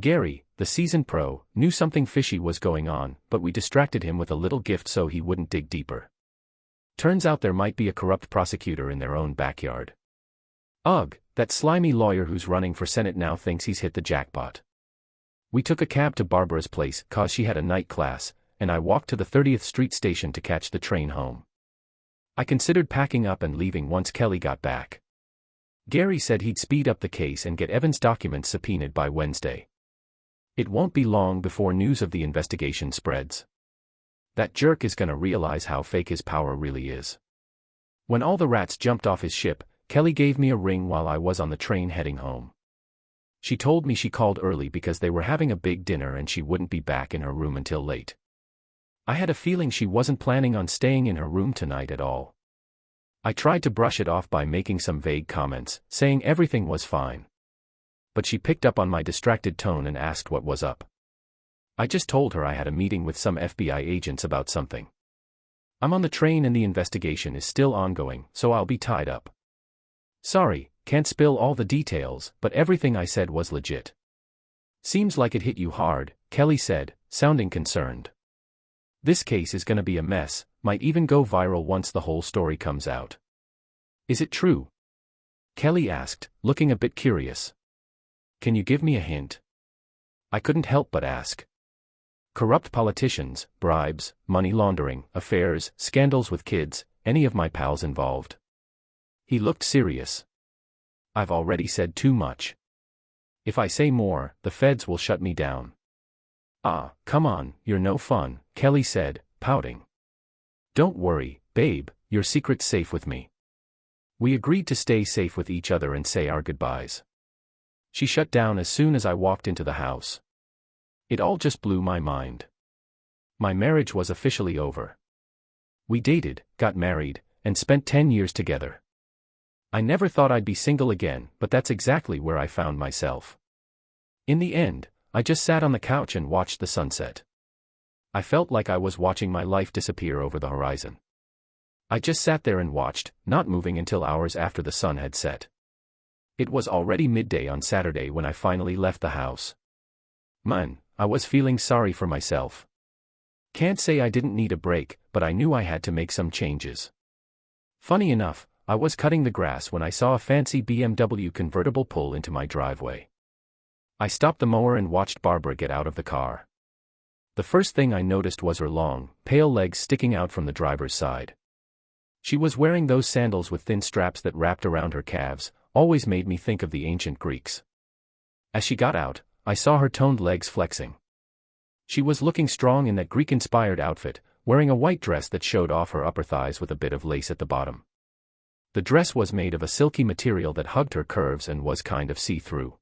Gary, the seasoned pro, knew something fishy was going on, but we distracted him with a little gift so he wouldn't dig deeper. Turns out there might be a corrupt prosecutor in their own backyard. Ugh, that slimy lawyer who's running for Senate now thinks he's hit the jackpot. We took a cab to Barbara's place cause she had a night class, and I walked to the 30th Street station to catch the train home. I considered packing up and leaving once Kelly got back. Gary said he'd speed up the case and get Evan's documents subpoenaed by Wednesday. It won't be long before news of the investigation spreads. That jerk is gonna realize how fake his power really is. When all the rats jumped off his ship, Kelly gave me a ring while I was on the train heading home. She told me she called early because they were having a big dinner and she wouldn't be back in her room until late. I had a feeling she wasn't planning on staying in her room tonight at all. I tried to brush it off by making some vague comments, saying everything was fine. But she picked up on my distracted tone and asked what was up. I just told her I had a meeting with some FBI agents about something. I'm on the train and the investigation is still ongoing, so I'll be tied up. Sorry, can't spill all the details, but everything I said was legit. Seems like it hit you hard, Kelly said, sounding concerned. This case is gonna be a mess, might even go viral once the whole story comes out. Is it true? Kelly asked, looking a bit curious. Can you give me a hint? I couldn't help but ask. Corrupt politicians, bribes, money laundering, affairs, scandals with kids, any of my pals involved? He looked serious. I've already said too much. If I say more, the feds will shut me down. Ah, come on, you're no fun, Kelly said, pouting. Don't worry, babe, your secret's safe with me. We agreed to stay safe with each other and say our goodbyes. She shut down as soon as I walked into the house. It all just blew my mind. My marriage was officially over. We dated, got married, and spent 10 years together. I never thought I'd be single again, but that's exactly where I found myself. In the end, I just sat on the couch and watched the sunset. I felt like I was watching my life disappear over the horizon. I just sat there and watched, not moving until hours after the sun had set. It was already midday on Saturday when I finally left the house. Man, I was feeling sorry for myself. Can't say I didn't need a break, but I knew I had to make some changes. Funny enough, I was cutting the grass when I saw a fancy BMW convertible pull into my driveway. I stopped the mower and watched Barbara get out of the car. The first thing I noticed was her long, pale legs sticking out from the driver's side. She was wearing those sandals with thin straps that wrapped around her calves, always made me think of the ancient Greeks. As she got out, I saw her toned legs flexing. She was looking strong in that Greek-inspired outfit, wearing a white dress that showed off her upper thighs with a bit of lace at the bottom. The dress was made of a silky material that hugged her curves and was kind of see-through.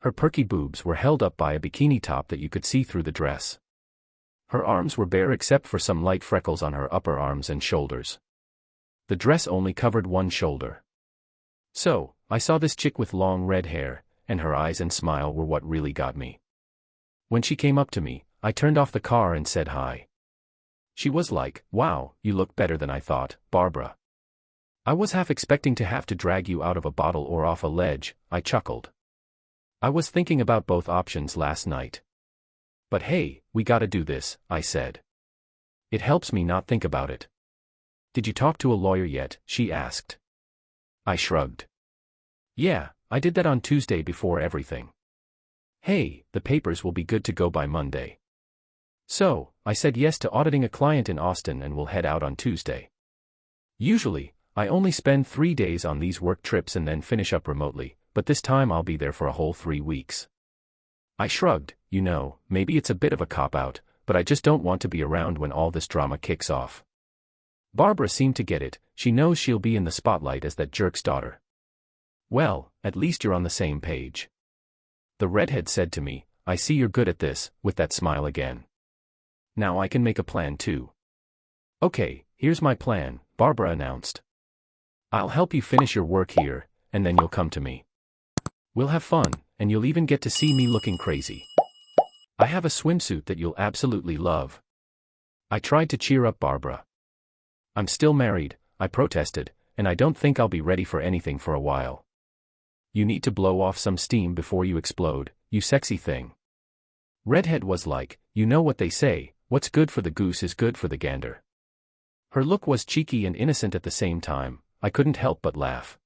Her perky boobs were held up by a bikini top that you could see through the dress. Her arms were bare except for some light freckles on her upper arms and shoulders. The dress only covered one shoulder. So, I saw this chick with long red hair, and her eyes and smile were what really got me. When she came up to me, I turned off the car and said hi. She was like, "Wow, you look better than I thought, Barbara." I was half expecting to have to drag you out of a bottle or off a ledge, I chuckled. I was thinking about both options last night. But hey, we gotta do this, I said. It helps me not think about it. Did you talk to a lawyer yet? She asked. I shrugged. Yeah, I did that on Tuesday before everything. Hey, the papers will be good to go by Monday. So, I said yes to auditing a client in Austin and will head out on Tuesday. Usually, I only spend 3 days on these work trips and then finish up remotely, but this time I'll be there for a whole 3 weeks. I shrugged, maybe it's a bit of a cop-out, but I just don't want to be around when all this drama kicks off. Barbara seemed to get it, she knows she'll be in the spotlight as that jerk's daughter. Well, at least you're on the same page. The redhead said to me, I see you're good at this, with that smile again. Now I can make a plan too. Okay, here's my plan, Barbara announced. I'll help you finish your work here, and then you'll come to me. We'll have fun, and you'll even get to see me looking crazy. I have a swimsuit that you'll absolutely love. I tried to cheer up Barbara. I'm still married, I protested, and I don't think I'll be ready for anything for a while. You need to blow off some steam before you explode, you sexy thing. Redhead was like, you know what they say, what's good for the goose is good for the gander. Her look was cheeky and innocent at the same time, I couldn't help but laugh.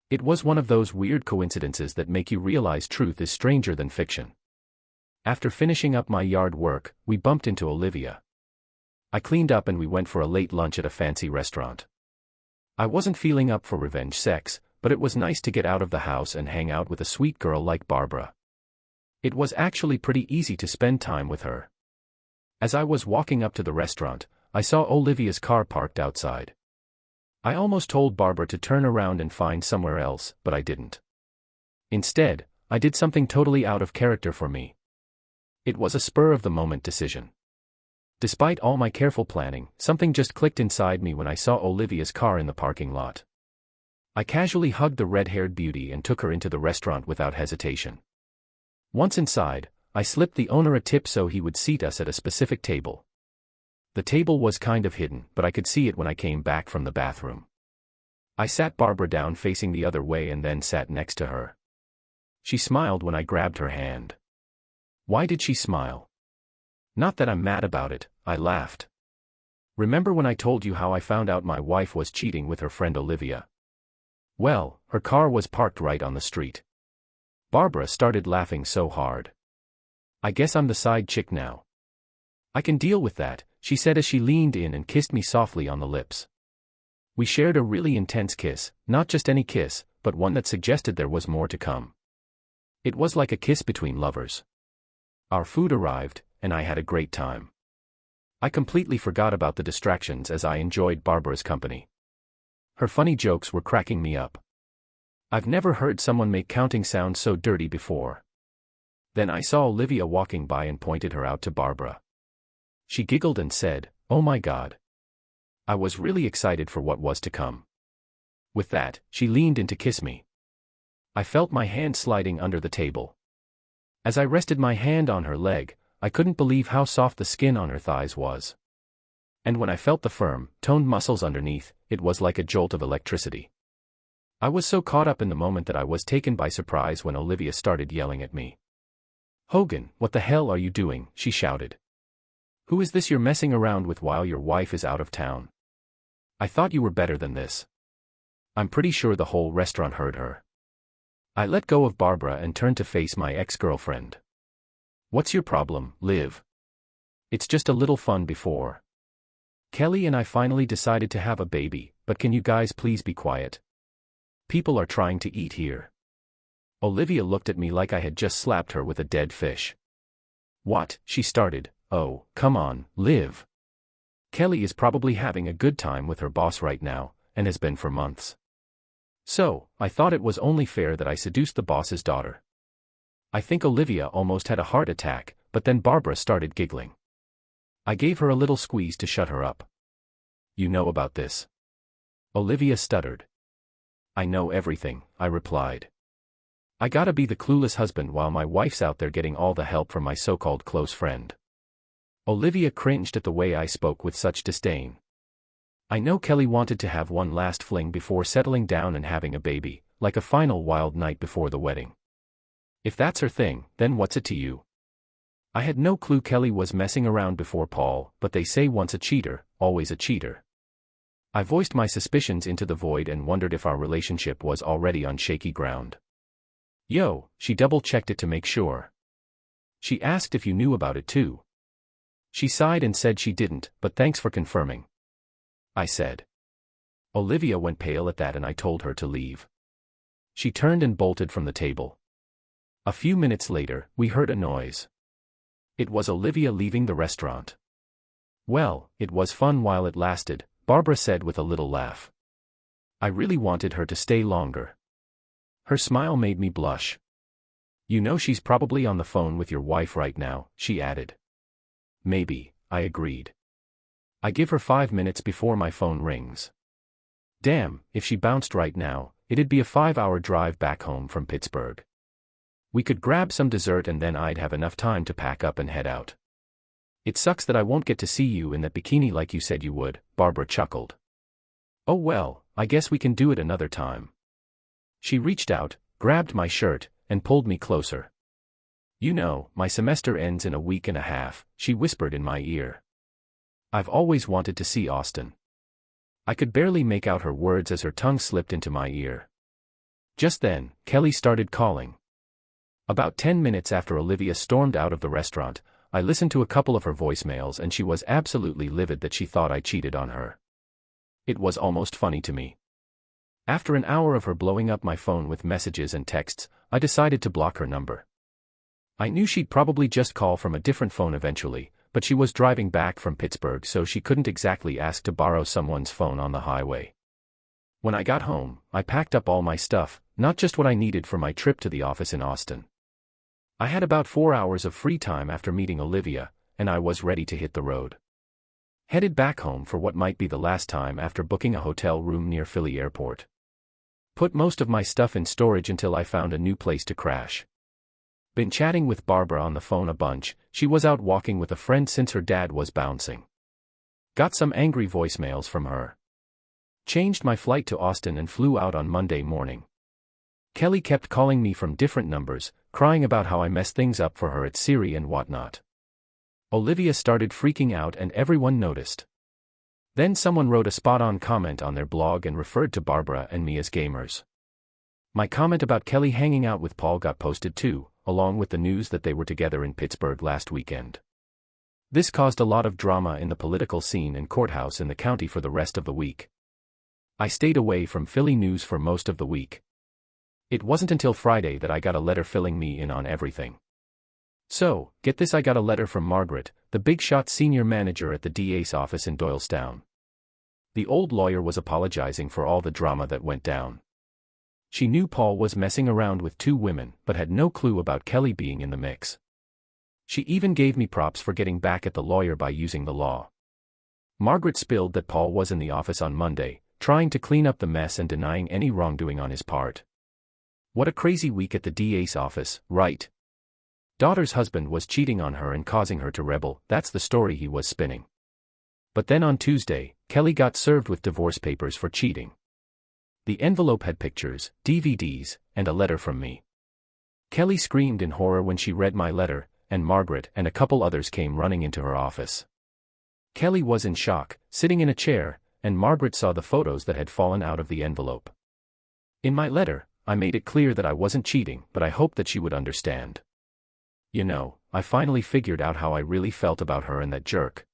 It was one of those weird coincidences that make you realize truth is stranger than fiction. After finishing up my yard work, we bumped into Olivia. I cleaned up and we went for a late lunch at a fancy restaurant. I wasn't feeling up for revenge sex, but it was nice to get out of the house and hang out with a sweet girl like Barbara. It was actually pretty easy to spend time with her. As I was walking up to the restaurant, I saw Olivia's car parked outside. I almost told Barbara to turn around and find somewhere else, but I didn't. Instead, I did something totally out of character for me. It was a spur-of-the-moment decision. Despite all my careful planning, something just clicked inside me when I saw Olivia's car in the parking lot. I casually hugged the red-haired beauty and took her into the restaurant without hesitation. Once inside, I slipped the owner a tip so he would seat us at a specific table. The table was kind of hidden, but I could see it when I came back from the bathroom. I sat Barbara down facing the other way and then sat next to her. She smiled when I grabbed her hand. Why did she smile? Not that I'm mad about it, I laughed. Remember when I told you how I found out my wife was cheating with her friend Olivia? Well, her car was parked right on the street. Barbara started laughing so hard. I guess I'm the side chick now. I can deal with that, she said as she leaned in and kissed me softly on the lips. We shared a really intense kiss, not just any kiss, but one that suggested there was more to come. It was like a kiss between lovers. Our food arrived, and I had a great time. I completely forgot about the distractions as I enjoyed Barbara's company. Her funny jokes were cracking me up. I've never heard someone make counting sound so dirty before. Then I saw Olivia walking by and pointed her out to Barbara. She giggled and said, "Oh my God." I was really excited for what was to come. With that, she leaned in to kiss me. I felt my hand sliding under the table. As I rested my hand on her leg, I couldn't believe how soft the skin on her thighs was. And when I felt the firm, toned muscles underneath, it was like a jolt of electricity. I was so caught up in the moment that I was taken by surprise when Olivia started yelling at me. "Hogan, what the hell are you doing?" she shouted. "Who is this you're messing around with while your wife is out of town? I thought you were better than this." I'm pretty sure the whole restaurant heard her. I let go of Barbara and turned to face my ex-girlfriend. "What's your problem, Liv? It's just a little fun before Kelly and I finally decided to have a baby, but can you guys please be quiet? People are trying to eat here." Olivia looked at me like I had just slapped her with a dead fish. "What?" she started. "Oh, come on, Liv. Kelly is probably having a good time with her boss right now, and has been for months. So, I thought it was only fair that I seduced the boss's daughter." I think Olivia almost had a heart attack, but then Barbara started giggling. I gave her a little squeeze to shut her up. "You know about this?" Olivia stuttered. "I know everything," I replied. "I gotta be the clueless husband while my wife's out there getting all the help from my so-called close friend." Olivia cringed at the way I spoke with such disdain. I know Kelly wanted to have one last fling before settling down and having a baby, like a final wild night before the wedding. If that's her thing, then what's it to you? I had no clue Kelly was messing around before Paul, but they say once a cheater, always a cheater. I voiced my suspicions into the void and wondered if our relationship was already on shaky ground. "Yo," she double-checked it to make sure. "She asked if you knew about it too." She sighed and said she didn't, but thanks for confirming, I said. Olivia went pale at that and I told her to leave. She turned and bolted from the table. A few minutes later, we heard a noise. It was Olivia leaving the restaurant. "Well, it was fun while it lasted," Barbara said with a little laugh. I really wanted her to stay longer. Her smile made me blush. "You know she's probably on the phone with your wife right now," she added. "Maybe," I agreed. I give her 5 minutes before my phone rings. Damn, if she bounced right now, it'd be a 5-hour drive back home from Pittsburgh. We could grab some dessert and then I'd have enough time to pack up and head out. "It sucks that I won't get to see you in that bikini like you said you would," Barbara chuckled. "Oh well, I guess we can do it another time." She reached out, grabbed my shirt, and pulled me closer. "You know, my semester ends in a week and a half," she whispered in my ear. "I've always wanted to see Austin." I could barely make out her words as her tongue slipped into my ear. Just then, Kelly started calling. About 10 minutes after Olivia stormed out of the restaurant, I listened to a couple of her voicemails and she was absolutely livid that she thought I cheated on her. It was almost funny to me. After an hour of her blowing up my phone with messages and texts, I decided to block her number. I knew she'd probably just call from a different phone eventually, but she was driving back from Pittsburgh so she couldn't exactly ask to borrow someone's phone on the highway. When I got home, I packed up all my stuff, not just what I needed for my trip to the office in Austin. I had about 4 hours of free time after meeting Olivia, and I was ready to hit the road. Headed back home for what might be the last time after booking a hotel room near Philly Airport. Put most of my stuff in storage until I found a new place to crash. Been chatting with Barbara on the phone a bunch. She was out walking with a friend since her dad was bouncing. Got some angry voicemails from her. Changed my flight to Austin and flew out on Monday morning. Kelly kept calling me from different numbers, crying about how I messed things up for her at Siri and whatnot. Olivia started freaking out and everyone noticed. Then someone wrote a spot-on comment on their blog and referred to Barbara and me as gamers. My comment about Kelly hanging out with Paul got posted too, along with the news that they were together in Pittsburgh last weekend. This caused a lot of drama in the political scene and courthouse in the county for the rest of the week. I stayed away from Philly news for most of the week. It wasn't until Friday that I got a letter filling me in on everything. So, get this, I got a letter from Margaret, the big-shot senior manager at the DA's office in Doylestown. The old lawyer was apologizing for all the drama that went down. She knew Paul was messing around with 2 women, but had no clue about Kelly being in the mix. She even gave me props for getting back at the lawyer by using the law. Margaret spilled that Paul was in the office on Monday, trying to clean up the mess and denying any wrongdoing on his part. What a crazy week at the DA's office, right? Daughter's husband was cheating on her and causing her to rebel, that's the story he was spinning. But then on Tuesday, Kelly got served with divorce papers for cheating. The envelope had pictures, DVDs, and a letter from me. Kelly screamed in horror when she read my letter, and Margaret and a couple others came running into her office. Kelly was in shock, sitting in a chair, and Margaret saw the photos that had fallen out of the envelope. In my letter, I made it clear that I wasn't cheating, but I hoped that she would understand. You know, I finally figured out how I really felt about her and that jerk.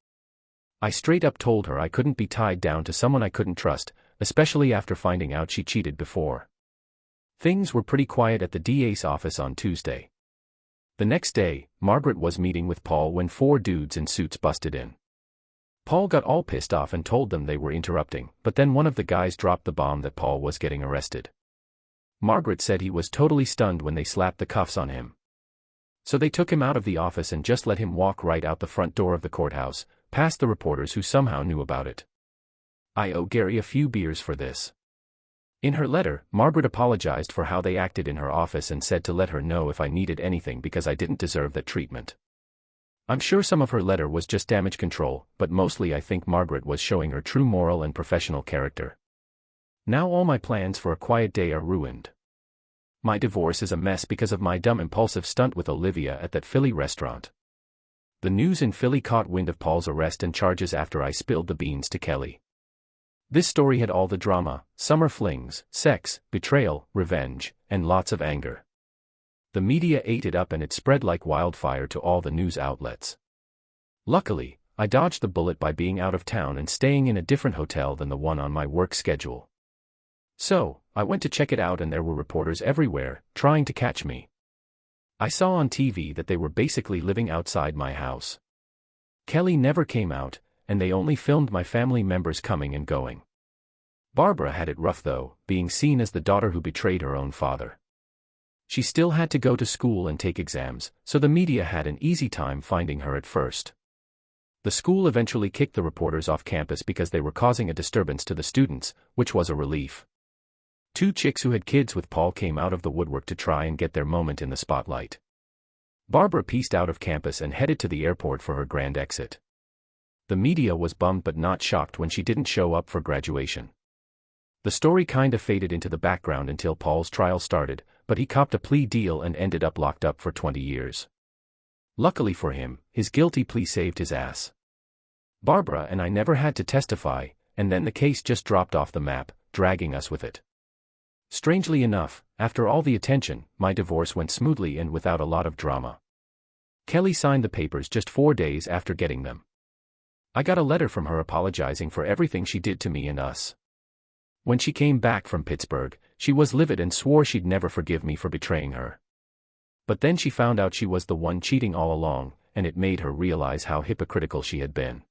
I straight up told her I couldn't be tied down to someone I couldn't trust, especially after finding out she cheated before. Things were pretty quiet at the DA's office on Tuesday. The next day, Margaret was meeting with Paul when 4 dudes in suits busted in. Paul got all pissed off and told them they were interrupting, but then one of the guys dropped the bomb that Paul was getting arrested. Margaret said he was totally stunned when they slapped the cuffs on him. So they took him out of the office and just let him walk right out the front door of the courthouse, past the reporters who somehow knew about it. I owe Gary a few beers for this. In her letter, Margaret apologized for how they acted in her office and said to let her know if I needed anything because I didn't deserve that treatment. I'm sure some of her letter was just damage control, but mostly I think Margaret was showing her true moral and professional character. Now all my plans for a quiet day are ruined. My divorce is a mess because of my dumb impulsive stunt with Olivia at that Philly restaurant. The news in Philly caught wind of Paul's arrest and charges after I spilled the beans to Kelly. This story had all the drama, summer flings, sex, betrayal, revenge, and lots of anger. The media ate it up and it spread like wildfire to all the news outlets. Luckily, I dodged the bullet by being out of town and staying in a different hotel than the one on my work schedule. So, I went to check it out and there were reporters everywhere, trying to catch me. I saw on TV that they were basically living outside my house. Kelly never came out, and they only filmed my family members coming and going. Barbara had it rough though, being seen as the daughter who betrayed her own father. She still had to go to school and take exams, so the media had an easy time finding her at first. The school eventually kicked the reporters off campus because they were causing a disturbance to the students, which was a relief. 2 chicks who had kids with Paul came out of the woodwork to try and get their moment in the spotlight. Barbara pieced out of campus and headed to the airport for her grand exit. The media was bummed but not shocked when she didn't show up for graduation. The story kinda faded into the background until Paul's trial started, but he copped a plea deal and ended up locked up for 20 years. Luckily for him, his guilty plea saved his ass. Barbara and I never had to testify, and then the case just dropped off the map, dragging us with it. Strangely enough, after all the attention, my divorce went smoothly and without a lot of drama. Kelly signed the papers just 4 days after getting them. I got a letter from her apologizing for everything she did to me and us. When she came back from Pittsburgh, she was livid and swore she'd never forgive me for betraying her. But then she found out she was the one cheating all along, and it made her realize how hypocritical she had been.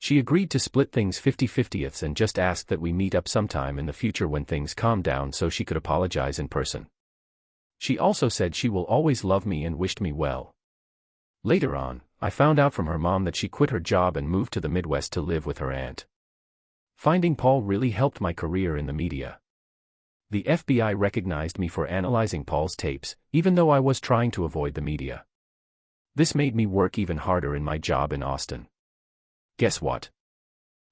She agreed to split things 50-50ths and just asked that we meet up sometime in the future when things calmed down so she could apologize in person. She also said she will always love me and wished me well. Later on, I found out from her mom that she quit her job and moved to the Midwest to live with her aunt. Finding Paul really helped my career in the media. The FBI recognized me for analyzing Paul's tapes, even though I was trying to avoid the media. This made me work even harder in my job in Austin. Guess what?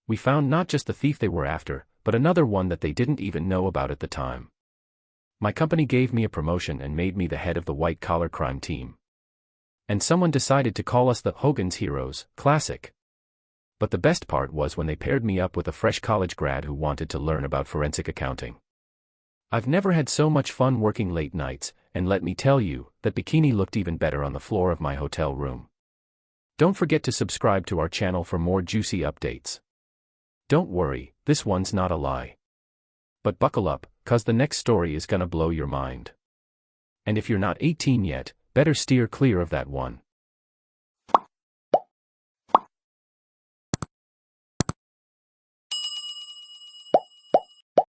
We found not just the thief they were after, but another one that they didn't even know about at the time. My company gave me a promotion and made me the head of the white-collar crime team. And someone decided to call us the Hogan's Heroes, Classic. But the best part was when they paired me up with a fresh college grad who wanted to learn about forensic accounting. I've never had so much fun working late nights, and let me tell you, that bikini looked even better on the floor of my hotel room. Don't forget to subscribe to our channel for more juicy updates. Don't worry, this one's not a lie. But buckle up, 'cause the next story is gonna blow your mind. And if you're not 18 yet, better steer clear of that one.